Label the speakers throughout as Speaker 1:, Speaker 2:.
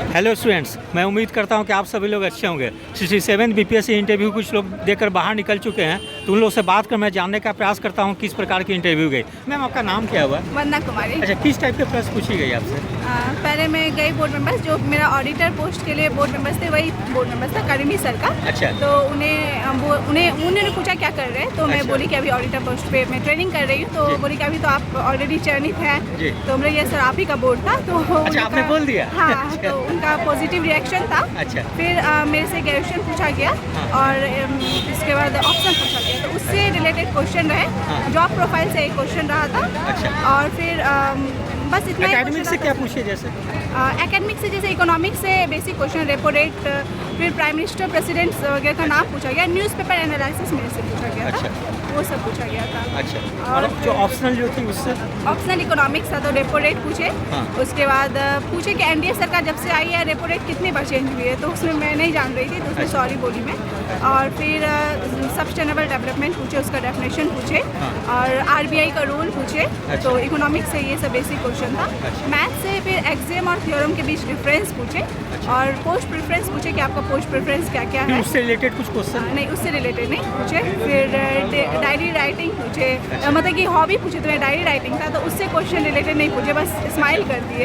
Speaker 1: Hello students, मैं उम्मीद करता हूं कि आप सभी लोग अच्छे होंगे। 67 बीपीएससी इंटरव्यू कुछ लोग देकर बाहर निकल चुके हैं, तो उन लोगों से बात कर मैं जानने का प्रयास करता हूं किस प्रकार की इंटरव्यू गई। मैम, आपका नाम क्या हुआ?
Speaker 2: वंदना कुमारी।
Speaker 1: अच्छा, किस टाइप के प्रश्न पूछी गई आपसे?
Speaker 2: पहले मैं गई बोर्ड मेंबर्स, जो मेरा ऑडिटर पोस्ट के लिए बोर्ड मेंबर्स थे, वही बोर्ड मेंबर्स था करीमी सर का।
Speaker 1: अच्छा।
Speaker 2: तो उन्होंने पूछा क्या कर रहे हैं, तो मैं
Speaker 1: अच्छा।
Speaker 2: बोली कि अभी ऑडिटर पोस्ट पे मैं ट्रेनिंग कर रही हूँ। तो बोली कि अभी तो आप ऑलरेडी चयनित हैं।
Speaker 1: जी।
Speaker 2: तो बोले ये सर आप ही का बोर्ड था। तो
Speaker 1: अच्छा, आपने बोल दिया?
Speaker 2: हाँ।
Speaker 1: अच्छा।
Speaker 2: तो उनका पॉजिटिव रिएक्शन था।
Speaker 1: अच्छा।
Speaker 2: फिर मेरे से क्वेश्चन पूछा गया।
Speaker 1: हाँ।
Speaker 2: और इसके बाद ऑप्शन पूछा गया, तो उससे रिलेटेड क्वेश्चन रहे।
Speaker 1: हाँ।
Speaker 2: जॉब प्रोफाइल से एक क्वेश्चन रहा था।
Speaker 1: अच्छा।
Speaker 2: और फिर बस इतना ही
Speaker 1: एकेडमिक
Speaker 2: question
Speaker 1: से
Speaker 2: रहा
Speaker 1: क्या
Speaker 2: था।
Speaker 1: पूछे जैसे?
Speaker 2: एकेडमिक से जैसे इकोनॉमिक्स से बेसिक क्वेश्चन, रेपो रेट, फिर प्राइम मिनिस्टर, प्रेसिडेंट वगैरह का नाम पूछा गया। न्यूज़पेपर एनालिसिस मेरे से पूछा गया था।
Speaker 1: अच्छा।
Speaker 2: वो सब पूछा गया था।
Speaker 1: अच्छा। और जो ऑप्शनल जो थी उससे?
Speaker 2: ऑप्शनल इकोनॉमिक्स था, तो रेपो रेट पूछे।
Speaker 1: हाँ।
Speaker 2: उसके बाद पूछे कि एनडीए सरकार जब से आई है रेपो रेट कितनी बार चेंज हुई है, तो उसमें मैं नहीं जान रही थी, तो उसमें
Speaker 1: अच्छा।
Speaker 2: सॉरी बोली मैं। और फिर सस्टेनेबल डेवलपमेंट पूछे, उसका डेफिनेशन पूछे।
Speaker 1: हाँ।
Speaker 2: और आरबीआई का रोल पूछे।
Speaker 1: अच्छा।
Speaker 2: तो इकोनॉमिक्स से ये सब बेसिक क्वेश्चन था।
Speaker 1: अच्छा।
Speaker 2: मैथ से फिर एग्जाम और थ्योरम के बीच डिफरेंस पूछे। और पोस्ट प्रेफरेंस पूछे कि आपका पोस्ट प्रेफरेंस क्या क्या
Speaker 1: फिर
Speaker 2: है।
Speaker 1: उससे रिलेटेड कुछ क्वेश्चन?
Speaker 2: नहीं, उससे रिलेटेड नहीं पूछे। फिर डायरी राइटिंग पूछे।
Speaker 1: अच्छा।
Speaker 2: मतलब कि हॉबी पूछे, तो डायरी राइटिंग था, तो उससे क्वेश्चन रिलेटेड नहीं पूछे, बस स्माइल कर दिए।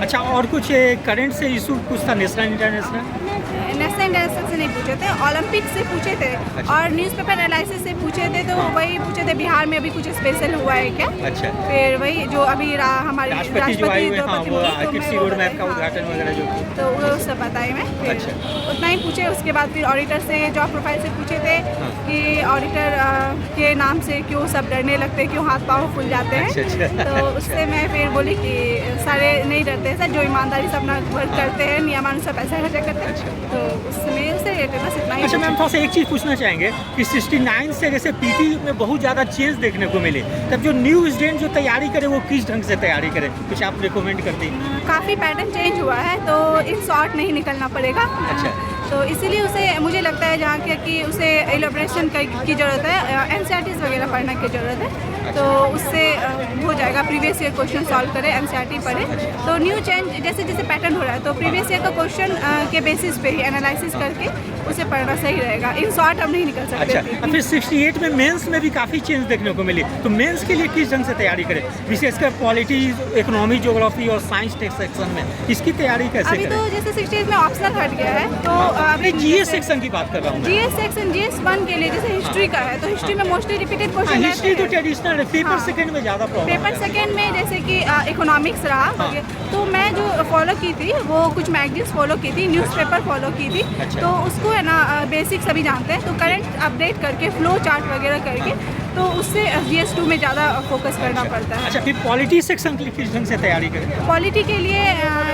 Speaker 1: अच्छा, और कुछ करंट से इशू कुछ था, नेशनल इंटरनेशनल?
Speaker 2: नेशनल इंटरनेशनल से नहीं पूछे थे, ओलंपिक से पूछे थे।
Speaker 1: अच्छा।
Speaker 2: और न्यूज़पेपर एनालिसिस से पूछे थे, तो
Speaker 1: हाँ।
Speaker 2: वही पूछे थे बिहार में अभी कुछ स्पेशल हुआ है क्या।
Speaker 1: अच्छा।
Speaker 2: फिर वही जो अभी हमारी
Speaker 1: राष्ट्रपति जो आई हुई, हाँ,
Speaker 2: द्रौपदी
Speaker 1: वो
Speaker 2: मुर्मू, तो
Speaker 1: कृषि
Speaker 2: मैं वो
Speaker 1: रोड मैप का
Speaker 2: बताई, हाँ।
Speaker 1: उद्घाटन वगैरह जो किया।
Speaker 2: तो वो सब बताई मैं। फिर
Speaker 1: अच्छा।
Speaker 2: उतना ही पूछे। उसके बाद फिर ऑडिटर से जॉब प्रोफाइल से पूछे थे।
Speaker 1: हाँ।
Speaker 2: कि ऑडिटर के नाम से क्यों सब डरने लगते हैं, क्यों हाथ पाँव फूल जाते हैं।
Speaker 1: अच्छा, अच्छा।
Speaker 2: तो उससे मैं फिर बोली कि सारे नहीं डरते हैं सर, जो ईमानदारी से अपना वर्क करते हैं, नियमानुसार पैसा खर्चा करते हैं। तो उससे रिलेटेड बस इतना ही।
Speaker 1: अच्छा मैम, थोड़ा सा एक चीज़ पूछना चाहेंगे कि 69 से जैसे पीटी में बहुत ज़्यादा चेंज देखने को मिले, तब जो न्यू स्टूडेंट जो तैयारी करे वो किस ढंग से तैयारी करे, कुछ आप रिकमेंड करती?
Speaker 2: काफ़ी पैटर्न चेंज हुआ है, तो इन शॉर्ट नहीं निकलना पड़ेगा।
Speaker 1: अच्छा।
Speaker 2: तो इसीलिए उसे मुझे लगता है जहाँ के कि उसे एलोब्रेशन की ज़रूरत है, एनसीईआरटीज़ वगैरह पढ़ने की ज़रूरत है। तो उससे हो जाएगा, प्रीवियस ईयर क्वेश्चन सॉल्व करें, एनसीईआरटी पढ़े। तो न्यू चेंज जैसे जैसे पैटर्न हो रहा है, तो प्रीवियस ईयर का क्वेश्चन के बेसिस पे ही एनालिसिस करके उसे पढ़ना सही रहेगा। इन शॉर्ट हम नहीं निकल सकते।
Speaker 1: अच्छा। फिर 68 में मेंस में भी काफ़ी चेंज देखने को मिली, तो मेंस के लिए किस ढंग से तैयारी करें, विशेषकर पॉलिटी, इकोनॉमी, ज्योग्राफी और साइंस टेक्स्ट सेक्शन में इसकी तैयारी कैसे
Speaker 2: अभी
Speaker 1: करें?
Speaker 2: तो जैसे 68 में ऑप्शनल हट गया है, तो अभी
Speaker 1: जीएस सेक्शन की बात कर रहा हूँ।
Speaker 2: जीएस सेक्शन, जीएस 1 के लिए जैसे हिस्ट्री का है, तो हिस्ट्री में मोस्टली रिपीटेड क्वेश्चन
Speaker 1: हिस्ट्री तो ट्रेडिशनल है, पेपर
Speaker 2: हाँ।
Speaker 1: सेकंड में ज़्यादा प्रॉब्लम।
Speaker 2: पेपर सेकंड में जैसे कि इकोनॉमिक्स रहा।
Speaker 1: हाँ।
Speaker 2: तो मैं जो फॉलो की थी, वो कुछ मैगजीन्स फॉलो की थी, न्यूज़पेपर फॉलो की थी।
Speaker 1: अच्छा।
Speaker 2: तो उसको है ना बेसिक सभी जानते हैं, तो करंट अपडेट करके फ्लो चार्ट वगैरह करके, तो उससे GS 2 में ज़्यादा फोकस करना पड़ता है।
Speaker 1: अच्छा, फिर पॉलिटी सेक्शन के लिए किस ढंग से तैयारी करें?
Speaker 2: पॉलिटी के लिए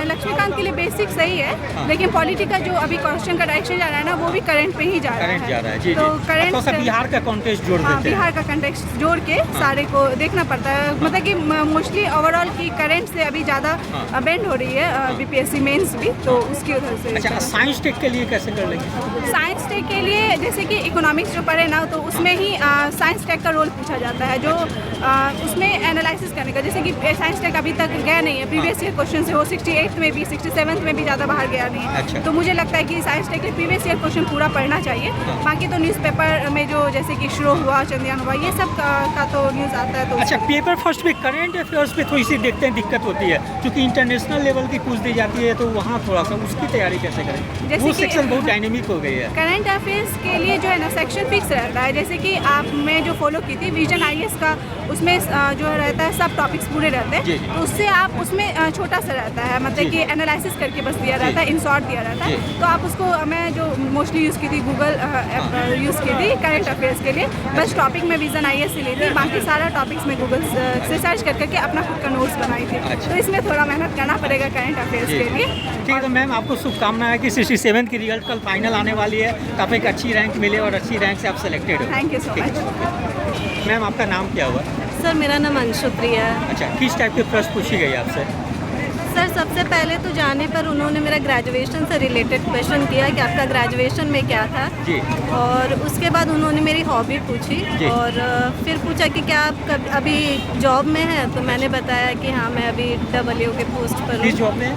Speaker 2: लक्ष्मीकांत के लिए बेसिक सही है।
Speaker 1: हाँ।
Speaker 2: लेकिन पॉलिटी का जो अभी क्वेश्चन का डायरेक्शन जा रहा है ना, वो भी करंट पे ही जा रहा है।
Speaker 1: करंट जा रहा है, जी
Speaker 2: तो
Speaker 1: जी।
Speaker 2: करंट
Speaker 1: थोड़ा सा बिहार का कॉन्टेक्स्ट जोड़
Speaker 2: हाँ,
Speaker 1: देते हैं।
Speaker 2: बिहार का कंटेक्स्ट जोड़ के सारे को देखना पड़ता है। मतलब कि मोस्टली ओवरऑल की करंट से अभी ज़्यादा
Speaker 1: हाँ।
Speaker 2: बेंड हो रही है बीपीएससी मेंस भी, तो उसकी उधर से।
Speaker 1: अच्छा, साइंस टेक के लिए कैसे कर लेंगे?
Speaker 2: साइंस टेक के लिए जैसे कि इकोनॉमिक्स जो पढ़े ना, तो उसमें ही साइंस टेक का रोल पूछा जाता है, जो उसमें एनालिसिस करने का। जैसे कि साइंस टेक अभी तक गया नहीं है, प्रीवियस ईयर क्वेश्चन से, वो 68 में भी 67 में भी ज़्यादा बाहर गया नहीं है।
Speaker 1: अच्छा।
Speaker 2: तो मुझे लगता है कि साइंस टेक के प्रीवियस ईयर क्वेश्चन पूरा पढ़ना चाहिए। बाकी तो न्यूज़पेपर में जो जैसे कि श्रो हुआ, चंद्रयान हुआ, ये सब का तो न्यूज़ आता है। तो
Speaker 1: अच्छा, पेपर फर्स्ट में करंट अफेयर्स पे थोड़ी सी देखते हैं दिक्कत होती है, क्योंकि इंटरनेशनल लेवल की पूछ दी जाती है, तो वहाँ थोड़ा सा उसकी तैयारी कैसे करें?
Speaker 2: जैसे
Speaker 1: वो
Speaker 2: कि-
Speaker 1: सेक्शन बहुत डायनेमिक हो गई है।
Speaker 2: करंट अफेयर्स के लिए जो है ना सेक्शन फिक्स रहता है। जैसे कि मैं जो फॉलो की थी विजन IAS का, उसमें जो रहता है सब टॉपिक्स पूरे रहते
Speaker 1: जी,
Speaker 2: हैं।
Speaker 1: जी।
Speaker 2: तो उससे आप उसमें छोटा सा रहता है,
Speaker 1: जी,
Speaker 2: मतलब कि एनालिसिस करके बस दिया रहता है, इन शॉर्ट दिया रहता है।
Speaker 1: जी।
Speaker 2: तो आप उसको, मैं जो मोस्टली यूज़ की थी गूगल यूज़ की थी करंट अफेयर्स के लिए। बस टॉपिक में विजन IAS से ली थी, बाकी सारा टॉपिक्स में गूगल से सर्च करके अपना खुद का नोट्स बनाई थी।
Speaker 1: अच्छा।
Speaker 2: तो इसमें थोड़ा मेहनत करना पड़ेगा करंट अफेयर्स
Speaker 1: जी।
Speaker 2: के लिए।
Speaker 1: ठीक है, तो मैम आपको शुभकामनाएं है कि 67 की रिजल्ट कल फाइनल आने वाली है, तो आप एक अच्छी रैंक मिले और अच्छी रैंक से आप सेलेक्टेड हो।
Speaker 2: Thank you so much.
Speaker 1: Ma'am, आपका नाम क्या हुआ?
Speaker 3: सर मेरा नाम अंशु प्रिया है।
Speaker 1: अच्छा, किस टाइप के प्रश्न पूछी गई आपसे?
Speaker 3: सर सबसे पहले तो जाने पर उन्होंने मेरा ग्रेजुएशन से रिलेटेड क्वेश्चन किया कि आपका ग्रेजुएशन में क्या था।
Speaker 1: जी।
Speaker 3: और उसके बाद उन्होंने मेरी हॉबी पूछी।
Speaker 1: जी।
Speaker 3: और फिर पूछा कि क्या आप अभी जॉब में हैं, तो मैंने बताया कि हाँ मैं अभी EE के पोस्ट पर
Speaker 1: किस
Speaker 3: हूँ।
Speaker 1: जॉब में?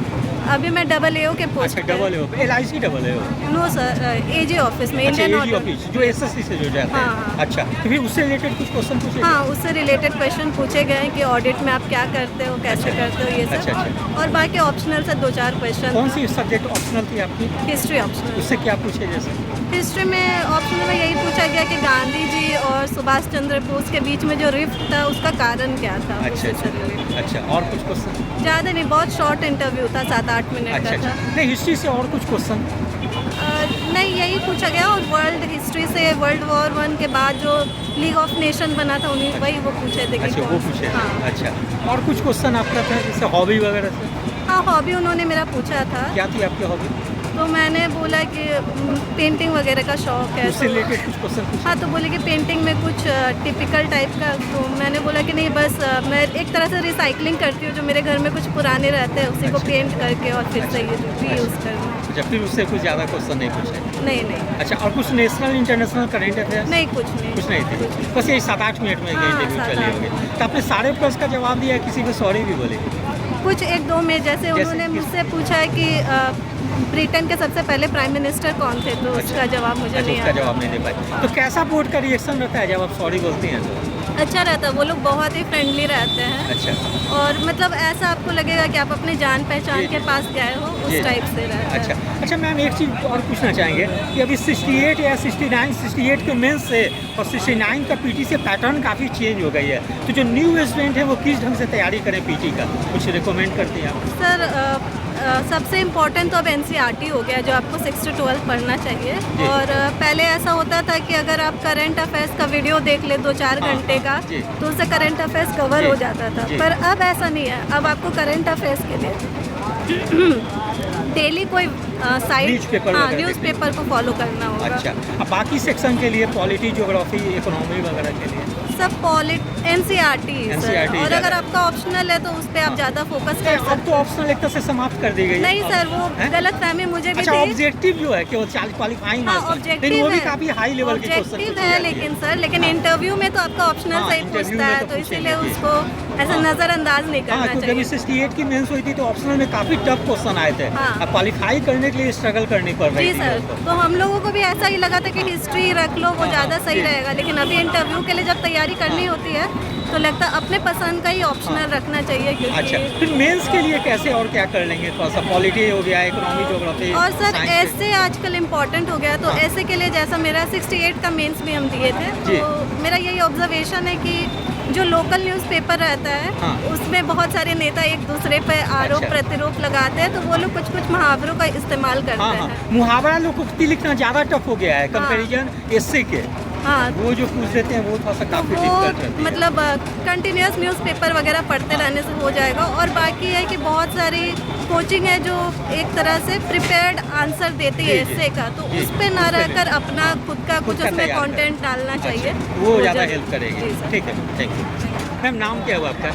Speaker 3: अभी मैं AA के पोस्ट
Speaker 1: अच्छा डबल हो LIC डबल हो
Speaker 3: नो सर AG ऑफिस में
Speaker 1: अच्छा
Speaker 3: इंडियन
Speaker 1: AG ऑफिस जो SSC से जुड़ जाते
Speaker 3: हाँ,
Speaker 1: हैं
Speaker 3: हाँ।
Speaker 1: अच्छा तो फिर उससे रिलेटेड कुछ क्वेश्चन पूछे
Speaker 3: हाँ, उससे रिलेटेड क्वेश्चन पूछे गए हैं कि ऑडिट में आप क्या करते हो, कैसे
Speaker 1: अच्छा।
Speaker 3: करते हो, ये सब।
Speaker 1: अच्छा, अच्छा।
Speaker 3: और बाकी ऑप्शनल से 2-4 क्वेश्चन।
Speaker 1: कौन सी सब्जेक्ट ऑप्शनल थी आपकी
Speaker 3: हिस्ट्री ऑप्शनल।
Speaker 1: उससे क्या पूछे जैसे
Speaker 3: हिस्ट्री में ऑप्शनल में यही पूछा गया कि गांधी जी और सुभाष चंद्र बोस के बीच में जो रिफ्ट था उसका कारण क्या था।
Speaker 1: अच्छा
Speaker 3: उससे related।
Speaker 1: अच्छा और कुछ क्वेश्चन
Speaker 3: ज़्यादा नहीं, बहुत शॉर्ट इंटरव्यू था, 7-8 मिनट
Speaker 1: अच्छा
Speaker 3: का
Speaker 1: अच्छा
Speaker 3: था।
Speaker 1: नहीं हिस्ट्री से और कुछ क्वेश्चन
Speaker 3: नहीं, यही पूछा गया। और वर्ल्ड हिस्ट्री से World War I के बाद जो लीग ऑफ नेशन बना था उन्हीं वही वो पूछे थे कि
Speaker 1: अच्छा वो
Speaker 3: कौन-
Speaker 1: पूछे
Speaker 3: हाँ।
Speaker 1: अच्छा और कुछ क्वेश्चन आपका था जैसे हॉबी वगैरह से
Speaker 3: हाँ, हॉबी उन्होंने मेरा पूछा था।
Speaker 1: क्या थी आपकी हॉबी
Speaker 3: तो मैंने बोला कि पेंटिंग वगैरह का शौक है।
Speaker 1: उससे रिलेटेड कुछ क्वेश्चन पूछे
Speaker 3: हाँ, तो बोले कि पेंटिंग में कुछ टिपिकल टाइप का। तो मैंने बोला कि नहीं, बस मैं एक तरह से रिसाइकलिंग करती हूँ, जो मेरे घर में कुछ पुराने रहते हैं उसी को
Speaker 1: अच्छा।
Speaker 3: पेंट करके और फिर से ये रीयूज़ करना।
Speaker 1: अच्छा फिर उससे कुछ ज़्यादा क्वेश्चन नहीं पूछे
Speaker 3: नहीं
Speaker 1: अच्छा और कुछ नेशनल इंटरनेशनल करंट अफेयर्स
Speaker 3: नहीं, कुछ नहीं।
Speaker 1: कुछ नहीं थे बस यही 7-8 मिनट में
Speaker 3: हाँ,
Speaker 1: इंटरव्यू
Speaker 3: 7-8
Speaker 1: चली होगी तो आपने सारे प्रश्न का जवाब दिया किसी को सॉरी भी बोले
Speaker 3: कुछ 1-2 में जैसे उन्होंने
Speaker 1: किस-
Speaker 3: मुझसे पूछा है कि ब्रिटेन के सबसे पहले प्राइम मिनिस्टर कौन थे, तो उसका जवाब मुझे
Speaker 1: अच्छा
Speaker 3: नहीं
Speaker 1: उसका
Speaker 3: आया।
Speaker 1: जवाब नहीं दे पाए तो कैसा बोर्ड का रिएक्शन रहता है जब आप सॉरी बोलती हैं तो
Speaker 3: अच्छा रहता है, वो लोग बहुत ही फ्रेंडली रहते हैं।
Speaker 1: अच्छा
Speaker 3: और मतलब ऐसा आपको लगेगा कि आप अपने जान पहचान
Speaker 1: जी,
Speaker 3: के
Speaker 1: जी।
Speaker 3: पास गए हो,
Speaker 1: जी।
Speaker 3: उस टाइप से रहता
Speaker 1: अच्छा
Speaker 3: है।
Speaker 1: अच्छा मैम एक चीज़ और पूछना चाहेंगे कि अभी 68 या 68 के मेंस से और 69 का पीटी से पैटर्न काफ़ी चेंज हो गई है तो जो न्यू स्टूडेंट है वो किस ढंग से तैयारी करें पीटी का कुछ रिकमेंड करती हैं आप
Speaker 3: सर सबसे इम्पोर्टेंट तो अब NCERT हो गया, जो आपको 6 to 12 पढ़ना चाहिए।
Speaker 1: जी।
Speaker 3: और पहले ऐसा होता था कि अगर आप करंट अफेयर्स का वीडियो देख ले 2-4
Speaker 1: हाँ,
Speaker 3: घंटे का,
Speaker 1: हाँ, जी।
Speaker 3: तो उससे करंट अफेयर्स कवर
Speaker 1: जी,
Speaker 3: हो जाता था।
Speaker 1: जी।
Speaker 3: पर अब ऐसा नहीं है, अब आपको करंट अफेयर्स के लिए डेली कोई साइट
Speaker 1: न्यूज़पेपर वगैरह
Speaker 3: न्यूज़पेपर को फॉलो करना होगा।
Speaker 1: अच्छा अब बाकी सेक्शन के लिए पॉलिटी ज्योग्राफी इकोनॉमी वगैरह के लिए
Speaker 3: सब NCERT सर।
Speaker 1: NCERT
Speaker 3: और
Speaker 1: ज़्यादा।
Speaker 3: अगर आपका ऑप्शनल है तो उस पर आप ज़्यादा फोकस कर
Speaker 1: अब
Speaker 3: सकते
Speaker 1: तो ऑप्शनल एक तरह से समाप्त कर दी गई है
Speaker 3: नहीं सर, वो
Speaker 1: हैं?
Speaker 3: गलत फहमी मुझे भी
Speaker 1: अच्छा
Speaker 3: थी।
Speaker 1: ऑब्जेक्टिव जो है केवल क्वालिफाइंग
Speaker 3: हाँ,
Speaker 1: लेकिन
Speaker 3: ऑब्जेक्टिव
Speaker 1: वो भी
Speaker 3: है।
Speaker 1: काफी हाई लेवल के क्वेश्चन
Speaker 3: ऑब्जेक्टिव है लेकिन सर, लेकिन इंटरव्यू में तो आपका ऑप्शनल
Speaker 1: हाँ,
Speaker 3: से ही
Speaker 1: इंटरव्यू
Speaker 3: पूछता
Speaker 1: में
Speaker 3: है,
Speaker 1: तो
Speaker 3: तो इसीलिए
Speaker 1: पूछेंगे,
Speaker 3: उसको ऐसा
Speaker 1: हाँ।
Speaker 3: नज़रअंदाज नहीं
Speaker 1: हाँ
Speaker 3: करना
Speaker 1: क्योंकि अभी
Speaker 3: चाहिए।
Speaker 1: 68 की मेंस हुई थी तो ऑप्शनल में काफी टफ क्वेश्चन आए थे
Speaker 3: हाँ।
Speaker 1: अब क्वालिफाई करने के लिए स्ट्रगल करनी पड़ रही
Speaker 3: जी
Speaker 1: थी
Speaker 3: सर,
Speaker 1: उनको।
Speaker 3: तो हम लोगों को भी ऐसा ही लगा था कि हिस्ट्री रख लो, वो
Speaker 1: हाँ,
Speaker 3: ज़्यादा सही
Speaker 1: जी।
Speaker 3: रहेगा। लेकिन अभी इंटरव्यू के लिए जब तैयारी करनी होती है तो लगता है अपने पसंद का ही ऑप्शनल रखना चाहिए,
Speaker 1: अच्छा
Speaker 3: क्योंकि
Speaker 1: फिर मेंस के लिए कैसे और क्या कर लेंगे थोड़ा सा पॉलिटी हो गया इकोनॉमी ज्योग्राफी
Speaker 3: और सर ऐसे आजकल इम्पोर्टेंट हो गया, तो
Speaker 1: हाँ।
Speaker 3: ऐसे के लिए जैसा मेरा 68 का मेंस भी हम दिए थे,
Speaker 1: जी।
Speaker 3: तो मेरा यही ऑब्जर्वेशन है कि जो लोकल न्यूज़पेपर रहता है
Speaker 1: हाँ।
Speaker 3: उसमें बहुत सारे नेता एक दूसरे पे आरोप
Speaker 1: अच्छा।
Speaker 3: प्रतिरोप लगाते हैं, तो वो लोग कुछ कुछ मुहावरों का इस्तेमाल करते
Speaker 1: हाँ हाँ
Speaker 3: हैं।
Speaker 1: मुहावरा लोकोक्ति लिखना ज़्यादा टफ हो गया है कंपैरिजन एसए के
Speaker 3: हाँ,
Speaker 1: वो जो पूछ देते हैं वो थोड़ा सा
Speaker 3: तो
Speaker 1: काफ़ी
Speaker 3: वो
Speaker 1: डिफिकल्ट रहती है
Speaker 3: मतलब कंटिन्यूस न्यूज़पेपर वगैरह पढ़ते रहने से हो जाएगा। और बाकी है कि बहुत सारी कोचिंग है जो एक तरह से प्रिपेयर्ड आंसर देती है
Speaker 1: जी, जी।
Speaker 3: एस्से का, तो
Speaker 1: जी,
Speaker 3: उस पे ना
Speaker 1: उस पे
Speaker 3: रहकर
Speaker 1: नहीं।
Speaker 3: अपना खुद का कुछ
Speaker 1: का
Speaker 3: उसमें
Speaker 1: तैयार
Speaker 3: कंटेंट डालना चाहिए।
Speaker 1: अच्छा, वो ज़्यादा
Speaker 3: जब-
Speaker 1: हेल्प करेगी
Speaker 3: जी सर।
Speaker 1: ठीक है थैंक यू मैम नाम क्या हुआ आपका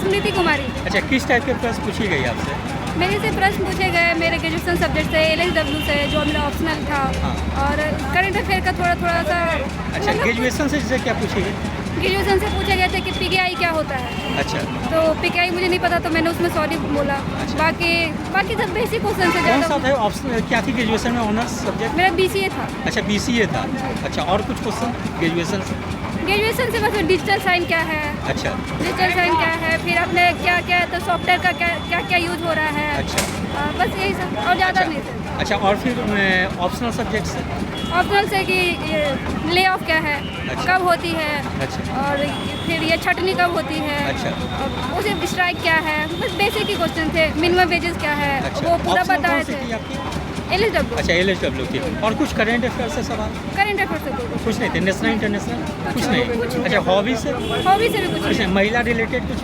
Speaker 2: स्मृति कुमारी।
Speaker 1: अच्छा किस टाइप के प्रश्न पूछी गई आपसे
Speaker 2: मेरे से प्रश्न पूछे गए मेरे ग्रेजुएशन सब्जेक्ट से, LSW से, जो मेरा ऑप्शनल था,
Speaker 1: हाँ।
Speaker 2: और करंट अफेयर का थोड़ा सा।
Speaker 1: अच्छा ग्रेजुएशन से जैसे क्या पूछी गई
Speaker 2: ग्रेजुएशन से पूछे गए थे कि PKI क्या होता है,
Speaker 1: अच्छा
Speaker 2: तो PKI मुझे नहीं पता, तो मैंने उसमें सॉरी बोला।
Speaker 1: अच्छा।
Speaker 2: बाकी सब बेसिक क्वेश्चन से
Speaker 1: कौन सा
Speaker 2: ज़्यादा।
Speaker 1: था ऑप्शन क्या थी ग्रेजुएशन में ऑनर्स सब्जेक्ट
Speaker 2: मेरा BCA था।
Speaker 1: अच्छा BCA था अच्छा और कुछ क्वेश्चन ग्रेजुएशन से
Speaker 2: ग्रेजुएशन से बस डिजिटल साइन क्या है,
Speaker 1: अच्छा
Speaker 2: डिजिटल साइन क्या है, फिर अपने क्या क्या तो सॉफ्टवेयर का क्या क्या यूज हो रहा है,
Speaker 1: अच्छा
Speaker 2: बस यही सब, और ज़्यादा नहीं सर।
Speaker 1: अच्छा और फिर ऑप्शनल सब्जेक्ट से
Speaker 2: ऑप्शनल से कि ले ऑफ क्या है,
Speaker 1: अच्छा।
Speaker 2: कब होती है,
Speaker 1: अच्छा
Speaker 2: और फिर ये छटनी कब होती है,
Speaker 1: अच्छा
Speaker 2: और उसे स्ट्राइक क्या है, बस बेसिक ही क्वेश्चन थे। मिनिमम वेजेस क्या है,
Speaker 1: अच्छा
Speaker 2: वो पूरा
Speaker 1: Optional
Speaker 2: बताए
Speaker 1: कौन सी
Speaker 2: थे।
Speaker 1: थी आपकी
Speaker 2: LSW
Speaker 1: अच्छा LSW की और कुछ करेंट अफेयर से सवाल
Speaker 2: करंट अफेयर से कोई
Speaker 1: कुछ नहीं थे नेशनल इंटरनेशनल कुछ नहीं अच्छा हॉबी से
Speaker 2: हॉबी से भी
Speaker 1: कुछ
Speaker 2: कुछ
Speaker 1: नहीं महिला रिलेटेड कुछ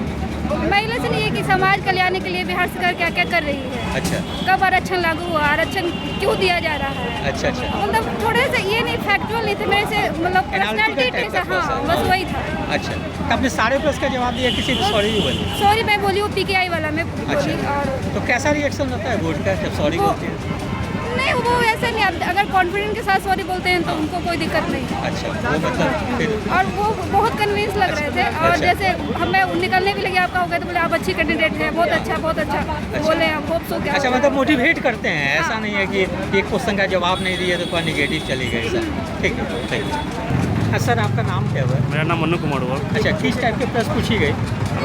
Speaker 2: महिला से नहीं है कि समाज कल्याण के लिए बिहार सरकार क्या क्या कर रही है,
Speaker 1: अच्छा
Speaker 2: कब आरक्षण लागू हुआ, आरक्षण क्यों दिया जा रहा है,
Speaker 1: अच्छा अच्छा
Speaker 2: मतलब थोड़े से ये नहीं फैक्चुअल नहीं थे मेरे से, मतलब
Speaker 1: Analytical
Speaker 2: पर्सनैलिटी
Speaker 1: type
Speaker 2: थे,
Speaker 1: का
Speaker 2: हाँ
Speaker 1: question।
Speaker 2: बस वही था।
Speaker 1: अच्छा तो आपने सारे प्रश्न का जवाब दिया किसी को सॉरी भी बोली
Speaker 2: सॉरी मैं बोली वो PKI वाला मैं बोली।
Speaker 1: अच्छा।
Speaker 2: और
Speaker 1: तो कैसा रिएक्शन रहता है बोर्ड का जब सॉरी
Speaker 2: वो-
Speaker 1: बोलते हैं
Speaker 2: नहीं, वो ऐसा नहीं, आप अगर कॉन्फिडेंट के साथ सॉरी बोलते हैं तो उनको कोई दिक्कत नहीं।
Speaker 1: अच्छा, वो मतलब फिर
Speaker 2: और वो बहुत कन्विंस लग रहे थे, और जैसे हमें निकलने भी लगे आपका हो गया तो बोले आप अच्छी कैंडिडेट हैं, बहुत अच्छा बहुत अच्छा, बोले हम होप सो। क्या
Speaker 1: अच्छा, मतलब मोटिवेट करते हैं, ऐसा नहीं है कि एक क्वेश्चन का जवाब नहीं दिए तो थोड़ा निगेटिव चली गई सर। ठीक है, थैंक यू। हाँ सर, आपका नाम क्या हुआ?
Speaker 4: मेरा नाम मन्नू कुमार हुआ।
Speaker 1: अच्छा, किस टाइप के प्रश्न पूछी गई?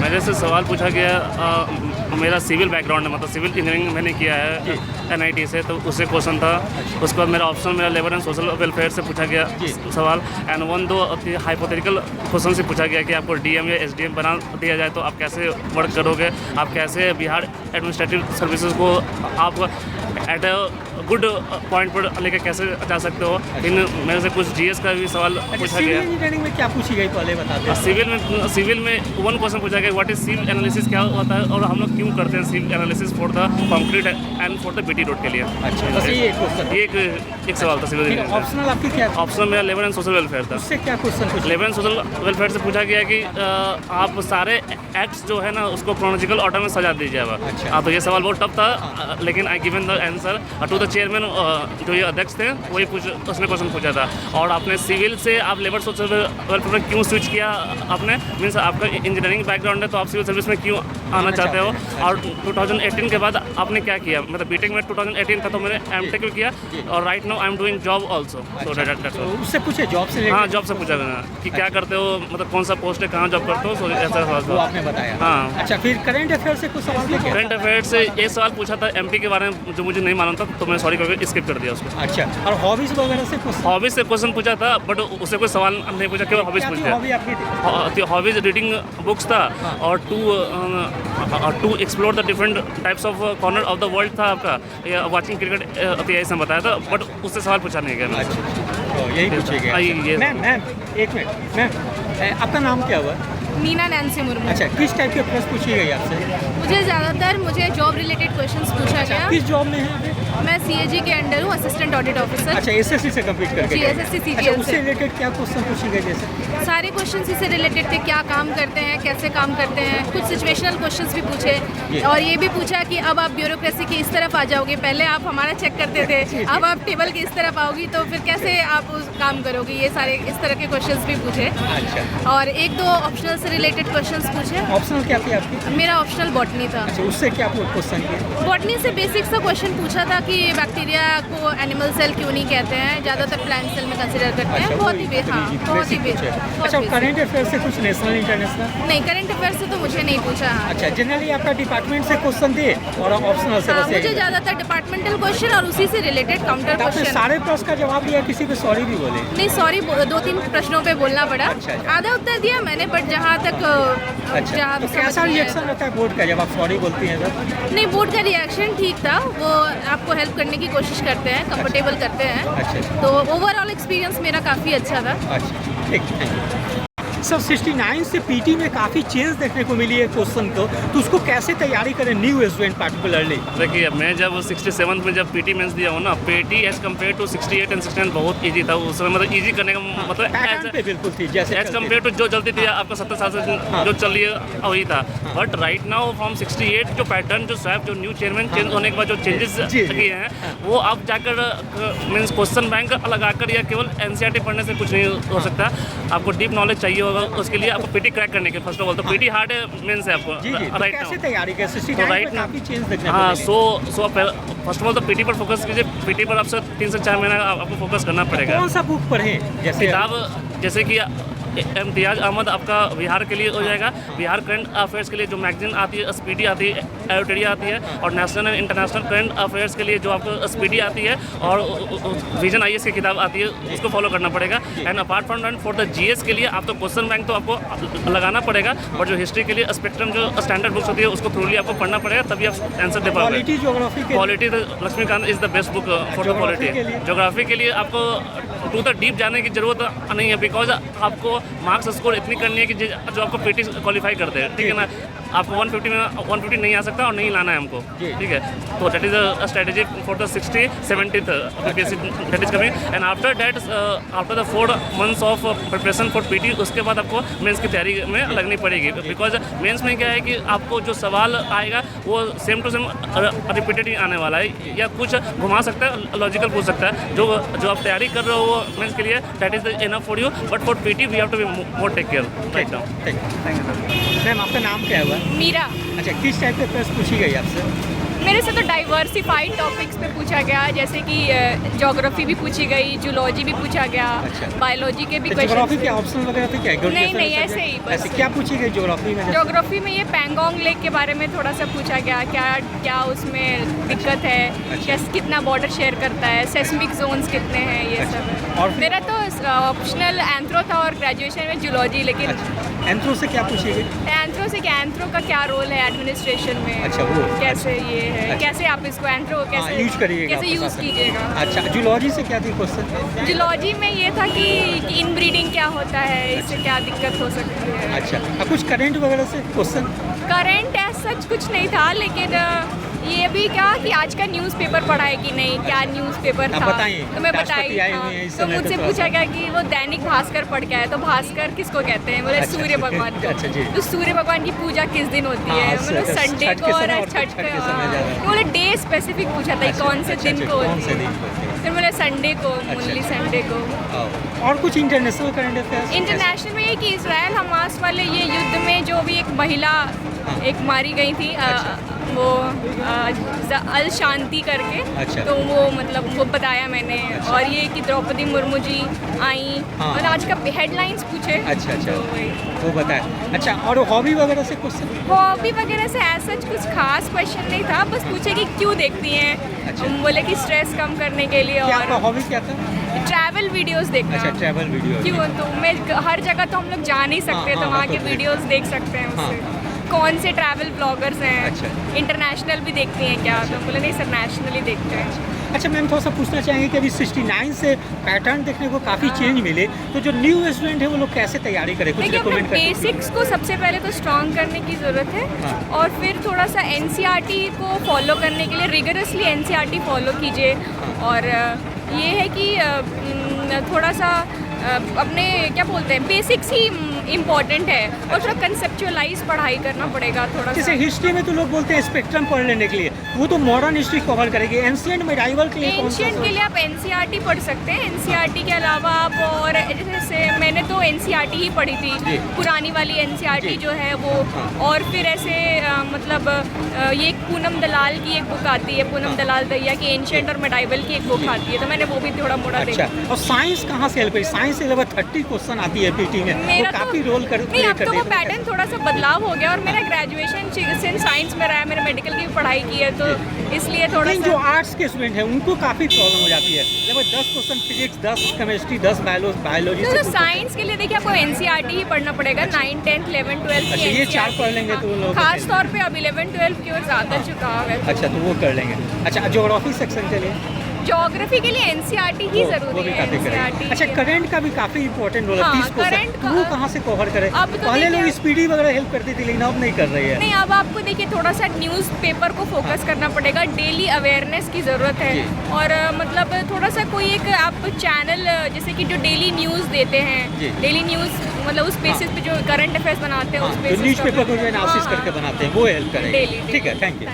Speaker 4: मेरे से सवाल पूछा गया, मेरा सिविल बैकग्राउंड है, मतलब सिविल इंजीनियरिंग मैंने किया है NIT से, तो उससे क्वेश्चन था। उसके बाद मेरा ऑप्शन मेरा लेबर एंड सोशल वेलफेयर से पूछा गया सवाल, एंड 1-2 हाइपोथेटिकल क्वेश्चन से पूछा गया कि आपको DM या SDM बना दिया जाए तो आप कैसे वर्क करोगे, आप कैसे बिहार एडमिनिस्ट्रेटिव सर्विसेज को आप एट अ गुड पॉइंट पर लेकर कैसे जा सकते हो। इन मेरे से कुछ GS का भी सवाल पूछा
Speaker 1: सिविल
Speaker 4: गया।
Speaker 1: इंजीनियरिंग में क्या पूछी गई पहले बता दें।
Speaker 4: सिविल में 1 क्वेश्चन पूछा गया, व्हाट इज सिविल एनालिसिस, क्या होता है और हम लोग क्यों करते हैं civil analysis for the concrete and for the BT road के लिए।
Speaker 1: अच्छा, बस ये एक क्वेश्चन।
Speaker 4: एक सवाल था सिविल इंजीनियरिंग।
Speaker 1: ऑप्शनल आपकी क्या था?
Speaker 4: ऑप्शन मेरा लेबर एंड सोशल वेलफेयर था।
Speaker 1: उससे क्या क्वेश्चन पूछा?
Speaker 4: लेबर एंड सोशल वेलफेयर से पूछा गया कि आप सारे एक्ट्स जो है ना उसको क्रोनोलॉजिकल ऑर्डर में सजा दीजिए।
Speaker 1: अच्छा।
Speaker 4: हाँ, तो ये सवाल बहुत टफ था, लेकिन I given the answer to the chairman, जो ये अध्यक्ष थे वही उसने क्वेश्चन पूछा था। और आपने सिविल से आप लेबर सोशल वेलफेयर में क्यों स्विच किया, आपने मीन्स आपका इंजीनियरिंग बैकग्राउंड है तो आप सिविल सर्विस में क्यों आना चाहते हो, और 2018 के बाद आपने क्या किया। मतलब बीटेक में 2018 था तो मैंने MTech भी किया, और right now I am doing job also.
Speaker 1: तो उससे पूछे जॉब से?
Speaker 4: हाँ, जॉब से पूछा मैंने कि क्या करते हो, मतलब कौन सा पोस्ट है, कहाँ जॉब करते हो, सो ऐसा सवाल
Speaker 1: वो
Speaker 4: था।
Speaker 1: आपने बताया।
Speaker 4: हाँ।
Speaker 1: अच्छा, फिर करंट अफेयर से कुछ सवाल थे क्या?
Speaker 4: करंट अफेयर से ये सवाल पूछा था MP के बारे में, जो मुझे नहीं मालूम था तो मैं सॉरी करके स्किप कर दिया उसको।
Speaker 1: अच्छा, और हॉबीज वगैरह से कुछ?
Speaker 4: हॉबीज से क्वेश्चन पूछा था, बट उससे कोई सवाल नहीं पूछा, केवल हॉबीज
Speaker 1: क्या थी
Speaker 4: पूछा।
Speaker 1: हॉबी आपकी?
Speaker 4: हॉबीज रीडिंग बुक्स था, और to explore the different types of corner of the world था आपका, वाचिंग क्रिकेट ऐसा बताया था, बट उससे सवाल पूछा नहीं गया मेरे से।
Speaker 1: तो यही पूछे गए। मैम एक मिनट, मैम आपका नाम क्या हुआ?
Speaker 2: मीना नैन्सी मुर्मू।
Speaker 1: अच्छा, किस टाइप के प्रश्न पूछी गई आपसे?
Speaker 2: मुझे ज़्यादातर जॉब रिलेटेड क्वेश्चंस पूछा गया।
Speaker 1: किस जॉब में है अभी?
Speaker 2: मैं CAG के अंडर हूँ, असिस्टेंट ऑडिट ऑफिसर।
Speaker 1: अच्छा, SSC से कंप्लीट करके
Speaker 2: जी,
Speaker 1: गए?
Speaker 2: SSC CGL
Speaker 1: अच्छा,
Speaker 2: से।
Speaker 1: उससे रिलेटेड क्या क्वेश्चन पूछी गए? जैसे
Speaker 2: सारे क्वेश्चन इससे रिलेटेड थे, क्या काम करते हैं, कैसे काम करते हैं, कुछ सिचुएशनल क्वेश्चंस भी पूछे, और ये भी पूछा कि अब आप ब्यूरोक्रेसी की इस तरफ आ जाओगे, पहले आप हमारा चेक करते थे, अब आप टेबल की इस तरफ आओगी तो फिर कैसे आप उस काम करोगे, ये सारे इस तरह के क्वेश्चंस भी पूछे।
Speaker 1: अच्छा,
Speaker 2: और 1-2 ऑप्शनल से रिलेटेड क्वेश्चंस पूछे।
Speaker 1: ऑप्शनल क्या थी आपकी?
Speaker 2: मेरा ऑप्शनल बॉटनी था।
Speaker 1: अच्छा, उससे क्या क्वेश्चन किया?
Speaker 2: बॉटनी से बेसिक सा क्वेश्चन पूछा था कि बैक्टीरिया को एनिमल सेल क्यों नहीं कहते हैं, ज़्यादातर प्लांट सेल में कंसिडर करते हैं। बहुत ही बहुत ही
Speaker 1: अच्छा, करंट अफेयर से कुछ नेशनल इंटरनेशनल?
Speaker 2: नहीं, करंट अफेयर से तो मुझे नहीं पूछा। हाँ।
Speaker 1: अच्छा, जनरली आपका डिपार्टमेंट से क्वेश्चन थे और ऑप्शनल से?
Speaker 2: हाँ, मुझे ज़्यादातर डिपार्टमेंटल क्वेश्चन और उसी से रिलेटेड काउंटर
Speaker 1: आपने
Speaker 2: क्वेश्चन।
Speaker 1: सारे प्रश्न का जवाब दिया, किसी पे सॉरी भी बोले?
Speaker 2: नहीं, सॉरी 2-3 प्रश्नों पे बोलना पड़ा।
Speaker 1: अच्छा।
Speaker 2: आधा उत्तर दिया मैंने, बट जहाँ तक
Speaker 1: अच्छा, तो कैसा रिएक्शन रहता है बोर्ड का जब आप सॉरी बोलती हैं तो?
Speaker 2: नहीं, बोर्ड का रिएक्शन ठीक था, वो आपको हेल्प करने की कोशिश करते हैं, कंफर्टेबल करते हैं।
Speaker 1: अच्छा।
Speaker 2: तो ओवरऑल एक्सपीरियंस मेरा काफ़ी अच्छा था।
Speaker 1: अच्छा, ठीक, थैंक यू। सर 69 से पीटी में काफ़ी चेंज देखने को मिली है क्वेश्चन को, तो उसको कैसे तैयारी करें न्यू स्टूडेंट पार्टिकुलरली?
Speaker 4: देखिए, मैं जब 67 में जब पीटी मेंस दिया हूँ ना, PT as compare to 68 and 69 बहुत इजी था उस समय, मतलब इजी करने का मतलब
Speaker 1: पैटर्न पे बिल्कुल थी जैसे
Speaker 4: एज कम्पेयर टू जो जल्दी थी आपका 70 साल से जो चल रही है वही था। बट राइट नाउ फ्रॉम 68 जो पैटर्न जो स्वैप जो न्यू चेयरमैन चेंज होने के बाद जो चेंजेस किए हैं, वो आप जाकर मीन्स क्वेश्चन बैंक लगाकर या केवल NCERT पढ़ने से कुछ नहीं हो सकता। आपको डीप नॉलेज चाहिए होगा, उसके लिए आपको पीटी क्रैक करने के फर्स्ट ऑफ ऑल तो पीटी हार्ड मेंस है आपको राइट नाउ।
Speaker 1: कैसे तैयारी करें? 69 में काफ़ी चेंज देखने को
Speaker 4: हाँ,
Speaker 1: मिली।
Speaker 4: सो फर्स्ट ऑफ ऑल तो पीटी पर फोकस कीजिए। पीटी पर आपसे 3 से 4 महीना आपको फोकस करना पड़ेगा।
Speaker 1: कौन सा बुक पढ़ें? जैसे
Speaker 4: किताब जैसे कि इम्तियाज़ अहमद आपका बिहार के लिए हो जाएगा। बिहार करंट अफेयर्स के लिए जो मैगजीन आती है स्पीडी आती है, एडिटोरिया आती है, और national and international current affairs के लिए जो आपको स्पीडी आती है और विजन IAS की किताब आती है, उसको फॉलो करना पड़ेगा। And apart from that for the GS के लिए आप तो क्वेश्चन बैंक तो आपको लगाना पड़ेगा, और जो हिस्ट्री के लिए स्पेक्ट्रम जो स्टैंडर्ड बुक्स होती है उसको थ्रूली आपको पढ़ना पड़ेगा, तभी आप आंसर दे पाओगे।
Speaker 1: पॉलिटी ज्योग्राफी के
Speaker 4: polity Laxmikanth is the best book for the polity. Geography के लिए आपको टू द डीप जाने की जरूरत नहीं है, बिकॉज आपको मार्क्स स्कोर इतनी करनी है कि जो आपको पीटी क्वालिफाई करते हैं, ठीक है ना। आपको 150 में 150 नहीं आ सकता और नहीं लाना है हमको,
Speaker 1: जी।
Speaker 4: ठीक है। तो that is a strategy for the 60 70th that is coming, and after that after the 4 months of preparation for PT, उसके बाद आपको मेंस की तैयारी में लगनी पड़ेगी। बिकॉज मेंस में क्या है कि आपको जो सवाल आएगा वो सेम टू सेम रिपीटेड ही आने वाला है, या कुछ घुमा सकता है, लॉजिकल पूछ सकता है। जो आप तैयारी कर रहे हो मेंस के लिए, that is enough for you, but for PT we have to be more take care right now.
Speaker 1: Thank you ma'am. आपका नाम क्या हुआ?
Speaker 2: मीरा।
Speaker 1: अच्छा, किस टाइप के प्रश्न पूछी गई आपसे?
Speaker 2: मेरे से तो डाइवर्सिफाइड टॉपिक्स पे पूछा गया, जैसे कि ज्योग्राफी भी पूछी गई, जूलॉजी भी पूछा गया,
Speaker 1: अच्छा।
Speaker 2: बायोलॉजी के भी
Speaker 1: ज्योग्राफी
Speaker 2: क्वेश्चन।
Speaker 1: के ऑप्शन वगैरह थे क्या?
Speaker 2: नहीं, नहीं, ऐसे ही बस।
Speaker 1: ऐसे क्या पूछी गई ज्योग्राफी में?
Speaker 2: ज्योग्राफी में ये पैंगोंग लेक के बारे में थोड़ा सा पूछा गया, क्या उसमें दिक्कत है,
Speaker 1: अच्छा।
Speaker 2: कितना बॉर्डर शेयर करता है, सेस्मिक जोन्स कितने हैं, ये
Speaker 1: अच्छा।
Speaker 2: सब है।
Speaker 1: और फिर-
Speaker 2: मेरा तो ऑप्शनल एंथ्रो था और ग्रेजुएशन में जूलॉजी, लेकिन
Speaker 1: अच्छा, एंथ्रो से क्या पूछी गई?
Speaker 2: एंथ्रो से क्या, एंथ्रो का क्या रोल है एडमिनिस्ट्रेशन में,
Speaker 1: अच्छा, वो।
Speaker 2: कैसे ये है,
Speaker 1: अच्छा।
Speaker 2: कैसे आप इसको एंथ्रो कैसे
Speaker 1: यूज करिएगा,
Speaker 2: कैसे यूज़ कीजिएगा।
Speaker 1: अच्छा, जूलॉजी से क्या थी क्वेश्चन?
Speaker 2: जूलॉजी में ये था कि इनब्रीडिंग क्या होता है, इससे क्या दिक्कत हो सकती है।
Speaker 1: अच्छा, कुछ करंट वगैरह से क्वेश्चन?
Speaker 2: करंट सच कुछ नहीं था, लेकिन ये भी क्या कि आज का न्यूज़पेपर पढ़ा है कि नहीं, क्या न्यूज़पेपर
Speaker 1: आप
Speaker 2: था,
Speaker 1: बताइए।
Speaker 2: तो मैं
Speaker 1: राष्ट्रपति
Speaker 2: बताई।
Speaker 1: आए हुए हैं इस
Speaker 2: तो
Speaker 1: समय,
Speaker 2: मुझसे
Speaker 1: तो
Speaker 2: पूछा गया कि वो दैनिक भास्कर पढ़ के आए, तो भास्कर किसको कहते हैं? बोले
Speaker 1: अच्छा,
Speaker 2: सूर्य भगवान को।
Speaker 1: अच्छा जी।
Speaker 2: तो सूर्य भगवान की पूजा किस दिन होती है?
Speaker 1: हाँ,
Speaker 2: मतलब संडे
Speaker 1: छठ
Speaker 2: को
Speaker 1: के
Speaker 2: और
Speaker 1: समय और
Speaker 2: छठ
Speaker 1: छठ के
Speaker 2: को।
Speaker 1: समय
Speaker 2: हाँ।
Speaker 1: जा रहा है।
Speaker 2: तो बोले डे स्पेसिफिक पूछा था,
Speaker 1: अच्छा,
Speaker 2: कौन से
Speaker 1: अच्छा,
Speaker 2: दिन
Speaker 1: अच्छा,
Speaker 2: को
Speaker 1: कौन
Speaker 2: होती
Speaker 1: से
Speaker 2: है।
Speaker 1: दिन को होती है?
Speaker 2: फिर बोले संडे को, ओनली
Speaker 1: अच्छा।
Speaker 2: संडे को।
Speaker 1: और कुछ इंटरनेशनल करंट अफेयर्स?
Speaker 2: इंटरनेशनल में ये कि इसराइल हमास वाले ये युद्ध में जो भी एक महिला एक मारी गई थी, वो अल शांति करके,
Speaker 1: अच्छा।
Speaker 2: तो वो मतलब वो बताया मैंने।
Speaker 1: अच्छा।
Speaker 2: और ये कि द्रौपदी मुर्मू जी आई,
Speaker 1: हाँ।
Speaker 2: और आज का हेडलाइंस पूछे।
Speaker 1: अच्छा, अच्छा,
Speaker 2: तो वही।
Speaker 1: वो बताया। अच्छा, और हॉबी वगैरह से क्वेश्चन?
Speaker 2: हॉबी वगैरह से ऐसा कुछ खास क्वेश्चन नहीं था, बस पूछे कि क्यों देखती हैं।
Speaker 1: अच्छा।
Speaker 2: हम बोले कि स्ट्रेस कम करने के लिए,
Speaker 1: क्या आपका
Speaker 2: और
Speaker 1: हॉबी क्या था?
Speaker 2: ट्रैवल वीडियोस देखना।
Speaker 1: अच्छा, ट्रैवल वीडियो।
Speaker 2: क्यों, तो मैं हर जगह तो हम लोग जा नहीं सकते,
Speaker 1: हाँ,
Speaker 2: तो वहाँ
Speaker 1: तो
Speaker 2: के
Speaker 1: देख-
Speaker 2: वीडियोस देख सकते हैं
Speaker 1: हाँ।
Speaker 2: उससे। कौन से ट्रैवल ब्लॉगर्स हैं,
Speaker 1: अच्छा।
Speaker 2: इंटरनेशनल भी देखती हैं क्या? तो बोले नहीं सर, नेशनली देखते हैं।
Speaker 1: अच्छा मैम, थोड़ा सा पूछना चाहेंगे कि अभी 69 से पैटर्न देखने को काफ़ी चेंज मिले, तो जो न्यू स्टूडेंट है वो लोग कैसे तैयारी करें? कुछ
Speaker 2: देखिए, अपने
Speaker 1: रिकमेंड करें?
Speaker 2: बेसिक्स को सबसे पहले तो स्ट्रॉन्ग करने की ज़रूरत है,
Speaker 1: हाँ।
Speaker 2: और फिर थोड़ा सा एनसीईआरटी को फॉलो करने के लिए रिगरसली एनसीईआरटी फॉलो कीजिए। और ये है कि थोड़ा सा अपने क्या बोलते हैं, बेसिक्स ही इम्पॉर्टेंट है, और थोड़ा कंसेप्चुअलाइज पढ़ाई करना पड़ेगा थोड़ा
Speaker 1: जैसे
Speaker 2: सा।
Speaker 1: हिस्ट्री में तो लोग बोलते हैं स्पेक्ट्रम पढ़ लेने के लिए, वो तो मॉडर्न हिस्ट्री कवर करेगी। एंशिएंट मेडाइवल के लिए कौन सा?
Speaker 2: एंशियंट के लिए आप एनसीईआरटी पढ़ सकते हैं। एनसीईआरटी के अलावा आप, और जैसे मैंने तो एनसीईआरटी ही पढ़ी
Speaker 1: जी।
Speaker 2: थी, पुरानी वाली एनसीईआरटी
Speaker 1: जी।
Speaker 2: जो है वो। और फिर ऐसे मतलब ये एक पूनम दलाल की एक बुक आती है, पूनम दलाल दहिया की एंशियंट और मेडाइवल की एक बुक आती है, तो मैंने वो भी थोड़ा मोड़ा
Speaker 1: अच्छा,
Speaker 2: देखा।
Speaker 1: और साइंस कहाँ से हेल्प करी? साइंस से लगभग 30 क्वेश्चन आती है पीटी में,
Speaker 2: मेरा
Speaker 1: वो काफ़ी रोल कर
Speaker 2: नहीं, अब
Speaker 1: कर
Speaker 2: तो
Speaker 1: देती
Speaker 2: वो
Speaker 1: है।
Speaker 2: पैटर्न थोड़ा सा बदलाव हो गया, और मेरा ग्रेजुएशन से साइंस में रहा है, मैंने मेडिकल की भी पढ़ाई की है, तो इसलिए थोड़ा
Speaker 1: लेकिन जो
Speaker 2: सा।
Speaker 1: आर्ट्स के स्टूडेंट हैं उनको काफ़ी प्रॉब्लम हो जाती है। लगभग 10 क्वेश्चन फिजिक्स, 10 केमिस्ट्री, 10 बायोलॉजी
Speaker 2: तो
Speaker 1: से।
Speaker 2: साइंस के लिए देखिए, आपको एनसीईआरटी ही पढ़ना पड़ेगा। 9, 10, 11, 12
Speaker 1: अच्छा, ये 4 पढ़ लेंगे तो वो लोग-
Speaker 2: खास तौर पे अब 11, 12 की ओर ज़्यादा झुकाव है।
Speaker 1: अच्छा, तो वो कर लेंगे। अच्छा, ज्योग्राफी सेक्शन के लिए?
Speaker 2: ज्योग्राफी के लिए एनसीईआरटी ही
Speaker 1: वो
Speaker 2: ज़रूरी
Speaker 1: भी
Speaker 2: है।
Speaker 1: काफ़ी करेंगे।
Speaker 2: एनसीईआरटी
Speaker 1: अच्छा, करंट का भी काफ़ी इंपॉर्टेंट रोल है।
Speaker 2: हाँ,
Speaker 1: 30 क्वेश्चन,
Speaker 2: current
Speaker 1: तो
Speaker 2: का-
Speaker 1: वो कहाँ से कवर करें?
Speaker 2: अब तो
Speaker 1: पहले लोग
Speaker 2: देखिए-
Speaker 1: स्पीडी वगैरह हेल्प करती थी, लेकिन अब नहीं कर रही है।
Speaker 2: नहीं, अब आपको देखिए थोड़ा सा न्यूज़पेपर को फोकस करना पड़ेगा, डेली अवेयरनेस की ज़रूरत है।
Speaker 1: जी।
Speaker 2: और मतलब थोड़ा सा कोई एक आप चैनल, जैसे कि जो डेली न्यूज़ देते
Speaker 1: जी।
Speaker 2: हैं, डेली न्यूज़ मतलब उस बेसिस पे जो करंट अफेयर्स बनाते हैं,
Speaker 1: हाँ,
Speaker 2: उस
Speaker 1: तो
Speaker 2: बेसिस
Speaker 1: न्यूज़पेपर को जो एनालिसिस
Speaker 2: हाँ,
Speaker 1: करके बनाते हैं वो हेल्प करेंगे।
Speaker 2: डेली।
Speaker 1: ठीक है, थैंक यू।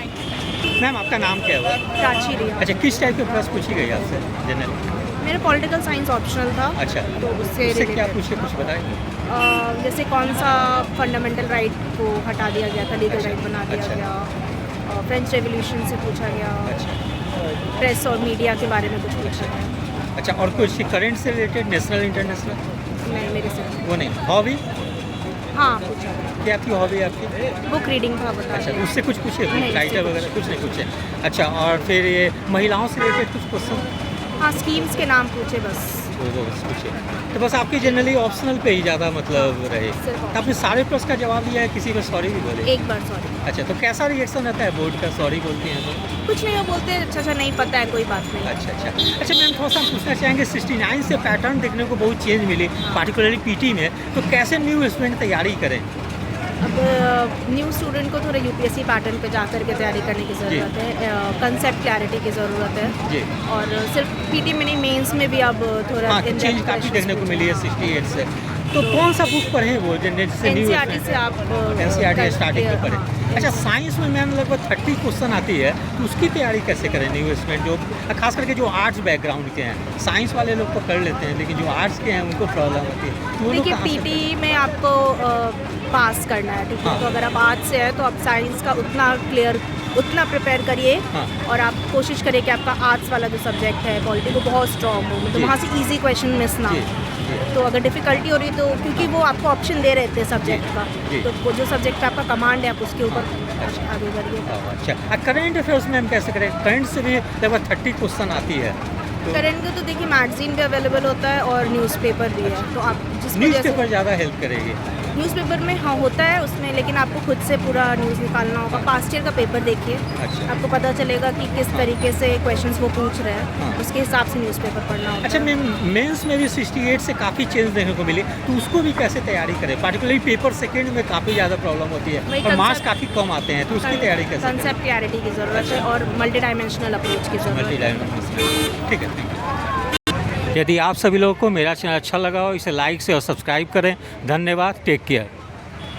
Speaker 1: मैम, आपका नाम क्या हुआ?
Speaker 5: प्राची रिया।
Speaker 1: अच्छा, किस टाइप के प्रश्न पूछी गई आपसे जनरल?
Speaker 5: मेरा पॉलिटिकल साइंस ऑप्शनल था।
Speaker 1: अच्छा,
Speaker 5: तो उससे
Speaker 1: उससे क्या
Speaker 5: related,
Speaker 1: पूछे, कुछ बताएं?
Speaker 5: जैसे कौन सा फंडामेंटल राइट को हटा दिया गया था, लीगल
Speaker 1: अच्छा,
Speaker 5: राइट बना दिया
Speaker 1: अच्छा।
Speaker 5: गया। फ्रेंच रेवोल्यूशन से पूछा गया।
Speaker 1: अच्छा,
Speaker 5: प्रेस और मीडिया के बारे में कुछ पूछा गया।
Speaker 1: अच्छा, और कुछ करंट से रिलेटेड, नेशनल इंटरनेशनल?
Speaker 5: मैं मेरे से
Speaker 1: वो नहीं। हॉबी
Speaker 5: हाँ पूछा गया।
Speaker 1: क्या थी हॉबी आपकी?
Speaker 5: बुक रीडिंग था, बता
Speaker 1: अच्छा,
Speaker 5: दिया।
Speaker 1: उससे कुछ पूछे?
Speaker 5: नहीं,
Speaker 1: राइटर
Speaker 5: उससे
Speaker 1: वगैरह कुछ नहीं पूछे? अच्छा, और फिर ये महिलाओं से रिलेटेड कुछ क्वेश्चन?
Speaker 5: हाँ, स्कीम्स के नाम पूछे बस।
Speaker 1: वो बस पूछे। तो बस आपके जनरली ऑप्शनल पे ही ज़्यादा मतलब रहे।
Speaker 5: सिर्फ
Speaker 1: तो आपने सारे प्रश्न का जवाब दिया है, किसी को सॉरी भी बोले?
Speaker 5: एक बार सॉरी।
Speaker 1: अच्छा, तो कैसा रिएक्शन रहता है बोर्ड का, सॉरी बोलती हैं तो?
Speaker 5: कुछ नहीं, वो बोलते हैं अच्छा नहीं पता है, कोई बात नहीं।
Speaker 1: अच्छा, अच्छा। अच्छा मैम, थोड़ा सा हम पूछना चाहेंगे, 69 से पैटर्न देखने को बहुत चेंज मिली, पार्टिकुलरली पीटी में, तो कैसे न्यू स्टूडेंट तैयारी करें?
Speaker 5: अब न्यू स्टूडेंट को थोड़ा यूपीएससी पैटर्न पे जाकर के तैयारी करने की ज़रूरत है, कंसेप्ट क्लैरिटी की ज़रूरत है
Speaker 1: जी।
Speaker 5: और सिर्फ पीटी में नहीं मेंस में भी अब थोड़ा
Speaker 1: हाँ, चेंज काफ़ी देखने को मिली है 68 से। तो कौन सा बुक पढ़े वो जैसे न्यू
Speaker 5: एनसीईआरटी से आप
Speaker 1: एनसीईआरटी स्टार्टिंग में
Speaker 5: हाँ,
Speaker 1: पढ़े। अच्छा, साइंस में मैम लगभग 30 क्वेश्चन आती है, तो उसकी तैयारी कैसे करें न्यू स्टूडेंट जो खास करके जो आर्ट्स बैकग्राउंड के हैं? साइंस वाले लोग तो कर लेते हैं, लेकिन जो आर्ट्स के हैं उनको प्रॉब्लम होती है। तो वो लोग
Speaker 5: देखिए
Speaker 1: कहाँ से
Speaker 5: पीटी में आपको पास करना है, ठीक है।
Speaker 1: हाँ।
Speaker 5: तो अगर आप आर्ट्स से है तो आप साइंस का उतना प्रिपेयर करिए
Speaker 1: हाँ।
Speaker 5: और आप कोशिश करिए कि आपका आर्ट्स वाला जो सब्जेक्ट है पॉलिटी वो बहुत स्ट्रॉन्ग हो,
Speaker 1: जी।
Speaker 5: मतलब वहाँ से इजी क्वेश्चन मिस ना
Speaker 1: जी,
Speaker 5: हो।
Speaker 1: जी।
Speaker 5: तो अगर डिफ़िकल्टी हो रही है तो क्योंकि वो आपको ऑप्शन दे रहे थे सब्जेक्ट
Speaker 1: जी।
Speaker 5: का,
Speaker 1: जी।
Speaker 5: तो वो जो सब्जेक्ट पे आपका कमांड है आप उसके ऊपर आगे बढ़िए।
Speaker 1: अच्छा, करंट अफेयर्स में हम कैसे करें? करंट से भी लगभग 30 क्वेश्चन आती है, तो
Speaker 5: करंट का तो देखिए मैगजीन भी अवेलेबल होता है और न्यूज़पेपर भी है, तो आप जिसको जैसे
Speaker 1: न्यूज़पेपर ज़्यादा हेल्प करेगी।
Speaker 5: न्यूज़पेपर में हाँ होता है उसमें, लेकिन आपको खुद से पूरा न्यूज़ निकालना होगा। पास्ट ईयर का पेपर देखिए,
Speaker 1: अच्छा।
Speaker 5: आपको पता चलेगा कि किस तरीके से क्वेश्चंस वो पूछ रहे हैं,
Speaker 1: हाँ।
Speaker 5: उसके हिसाब से न्यूज़पेपर पढ़ना होगा।
Speaker 1: अच्छा मैम, मेंस में भी 68 से काफ़ी चेंज देखने को मिली, तो उसको भी कैसे तैयारी करें? पार्टिकुलरली पेपर सेकंड में काफ़ी ज़्यादा प्रॉब्लम होती है
Speaker 5: वही
Speaker 1: और मार्क्स
Speaker 5: concept-
Speaker 1: काफ़ी कम आते हैं, तो उसकी तैयारी कैसे करें?
Speaker 5: कंसेप्ट क्लैरिटी की ज़रूरत है और मल्टी डायमेंशनल अप्रोच की ज़रूरत है।
Speaker 1: मल्टी-डायमेंशनल। ठीक है, थैंक यू। यदि आप सभी लोगों को मेरा चैनल अच्छा लगा हो, इसे लाइक से और सब्सक्राइब करें। धन्यवाद, टेक केयर।